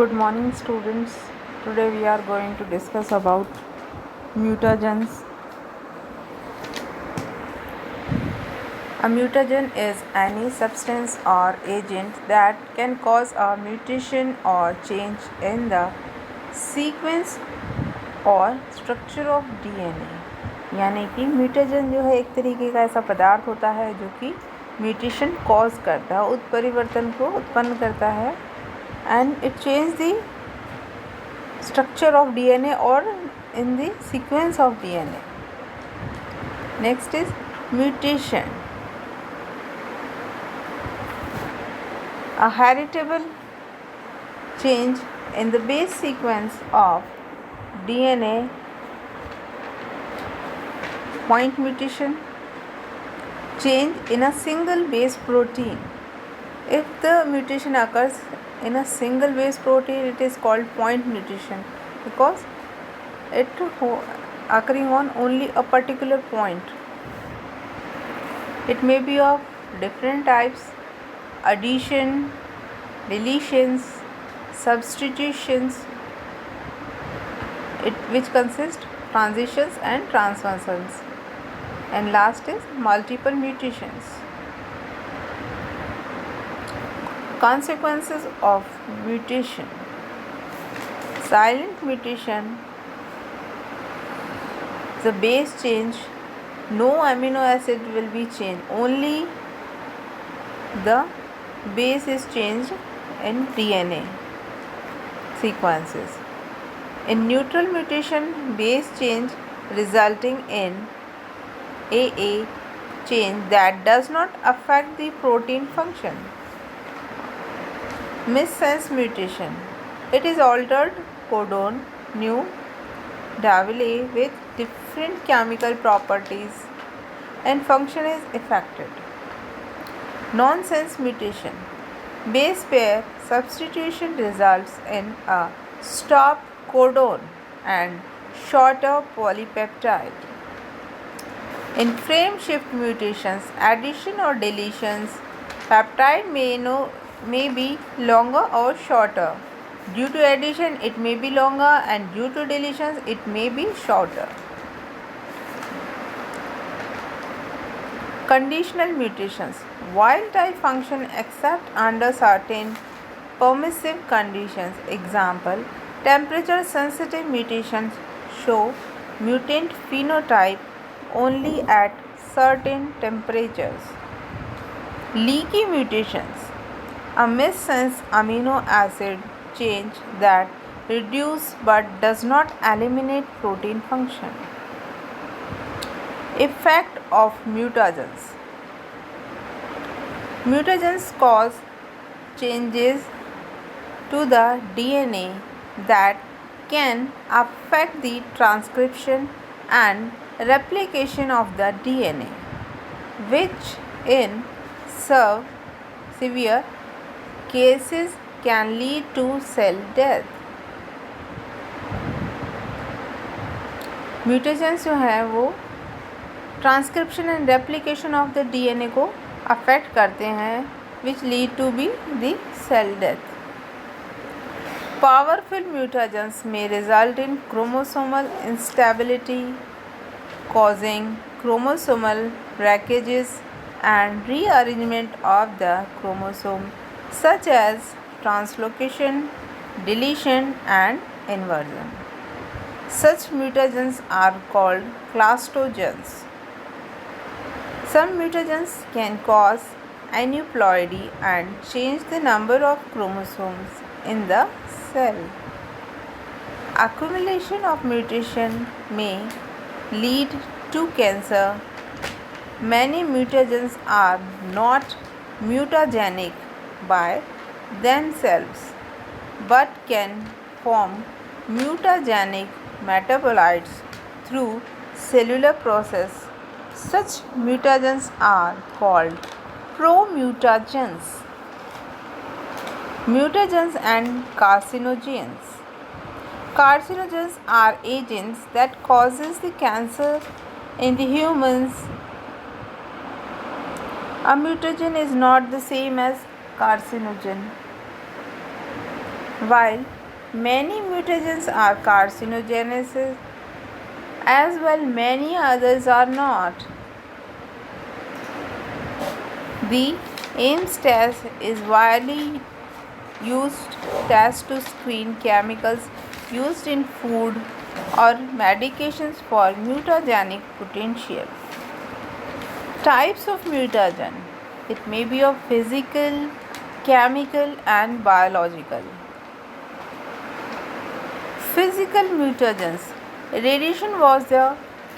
Good morning, students. Today we are going to discuss about mutagens. A mutagen is any substance or agent that can cause a mutation or change in the sequence और structure of DNA. यानी कि म्यूटेजन जो है एक तरीके का ऐसा पदार्थ होता है जो कि म्यूटेशन कॉज करता है, उत्परिवर्तन को उत्पन्न करता है, and it change the structure of DNA or in the sequence of DNA. Next is mutation. A heritable change in the base sequence of DNA, point mutation, change in a single base protein. If the mutation occurs in a single base protein, it is called point mutation because it occurring on only a particular point. It may be of different types: addition, deletions, substitutions, which consist transitions and transversals, and last is multiple mutations. Consequences of mutation. Silent mutation, the base change, no amino acid will be changed, only the base is changed in DNA sequences. In neutral mutation, base change resulting in AA change that does not affect the protein function. Missense mutation, it is altered codon nu double A with different chemical properties and function is affected. Nonsense mutation, base pair substitution results in a stop codon and shorter polypeptide. In frame shift mutations, addition or deletions, peptide may be longer or shorter. Due to addition, it may be longer, and due to deletions, it may be shorter. Conditional mutations, wild type function except under certain permissive conditions. Example, temperature sensitive mutations show mutant phenotype only at certain temperatures. Leaky mutations, a missense amino acid change that reduces but does not eliminate protein function. Effect of mutagens. Mutagens cause changes to the DNA that can affect the transcription and replication of the DNA, which in severe cases can lead to cell death. Mutations जो है वो transcription and replication of the DNA को affect करते हैं, which lead to be the cell death. Powerful mutagens may result in chromosomal instability, causing chromosomal breakages and rearrangement of the chromosome, such as translocation, deletion, and inversion. Such mutagens are called clastogens. Some mutagens can cause aneuploidy and change the number of chromosomes in the cell. Accumulation of mutation may lead to cancer. Many mutagens are not mutagenic by themselves but can form mutagenic metabolites through cellular process. Such mutagens are called promutagens. Mutagens and carcinogens. Carcinogens are agents that causes the cancer in the humans. A mutagen is not the same as carcinogen. While many mutagens are carcinogenesis, as well many others are not. The AIMS test is widely used test to screen chemicals used in food or medications for mutagenic potential. Types of mutagen. It may be of physical, chemical and biological. Physical mutagens. Radiation was the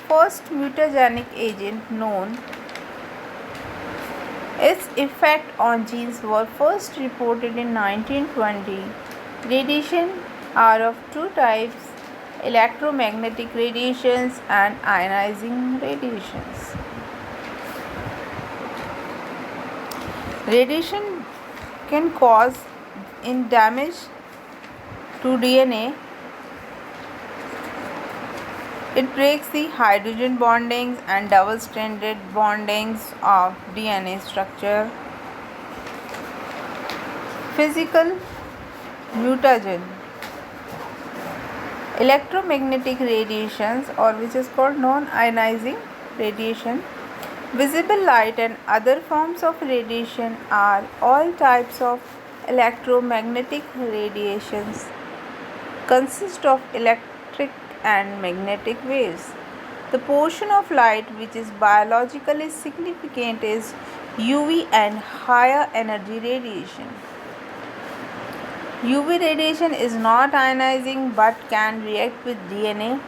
first mutagenic agent known. Its effect on genes were first reported in 1920. Radiation are of two types: electromagnetic radiations and ionizing radiations. Radiation can cause in damage to DNA. It breaks the hydrogen bondings and double-stranded bondings of DNA structure. Physical mutagen. Electromagnetic radiations, or which is called non-ionizing radiation. Visible light and other forms of radiation are all types of electromagnetic radiations. Consist of electric and magnetic waves. The portion of light which is biologically significant is UV and higher energy radiation. UV radiation is not ionizing but can react with DNA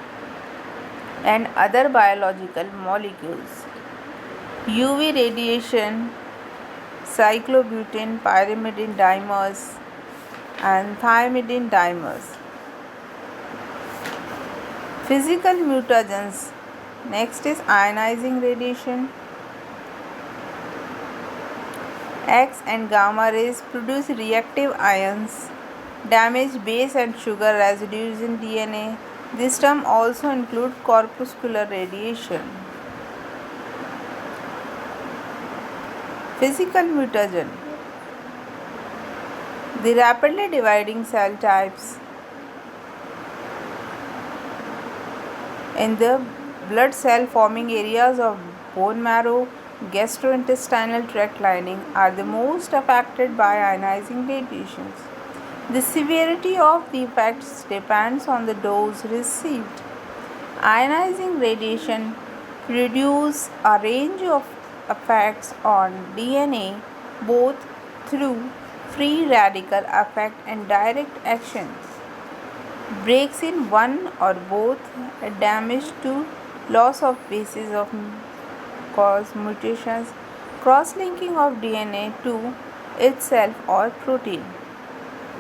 and other biological molecules. UV radiation, cyclobutane, pyrimidine dimers and thymidine dimers. Physical mutagens. Next is ionizing radiation. X and gamma rays produce reactive ions, damage base and sugar residues in DNA. This term also includes corpuscular radiation. Physical mutagen. The rapidly dividing cell types in the blood cell forming areas of bone marrow, gastrointestinal tract lining are the most affected by ionizing radiations. The severity of the effects depends on the dose received. Ionizing radiation produce a range of effects on DNA both through free radical effect and direct actions. Breaks in one or both, damage to loss of bases of cause mutations, cross-linking of DNA to itself or protein.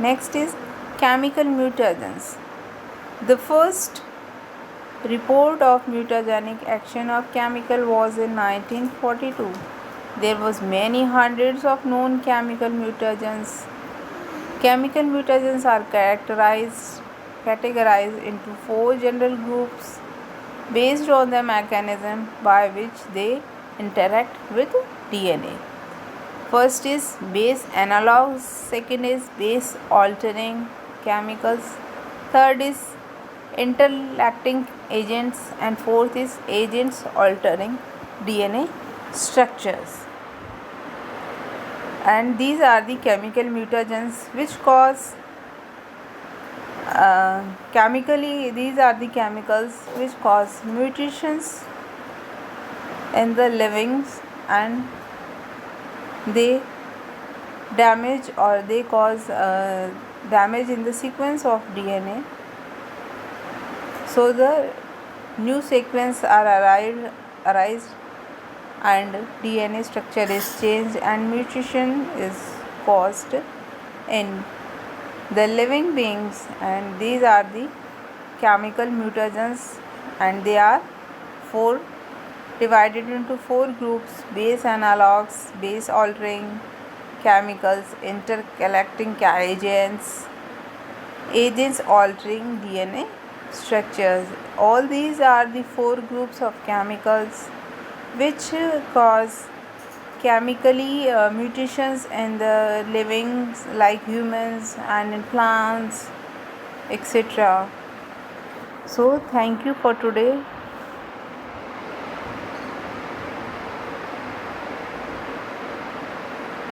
Next is chemical mutagens. The first report of mutagenic action of chemical was in 1942. There was many hundreds of known chemical mutagens. Chemical mutagens are categorized into four general groups based on the mechanism by which they interact with DNA. First is base analogs, second is base altering chemicals, third is interacting agents, and fourth is agents altering DNA structures. And these are the chemical mutagens which cause these are the chemicals which cause mutations in the livings and they damage or they cause damage in the sequence of DNA. So the new sequence are arise and DNA structure is changed and mutation is caused in the living beings, and these are the chemical mutagens, and they are divided into four groups: base analogs, base altering chemicals, intercalacting agents, agents altering DNA structures. All these are the four groups of chemicals which cause chemically mutations in the livings like humans and in plants, etc. So thank you for today.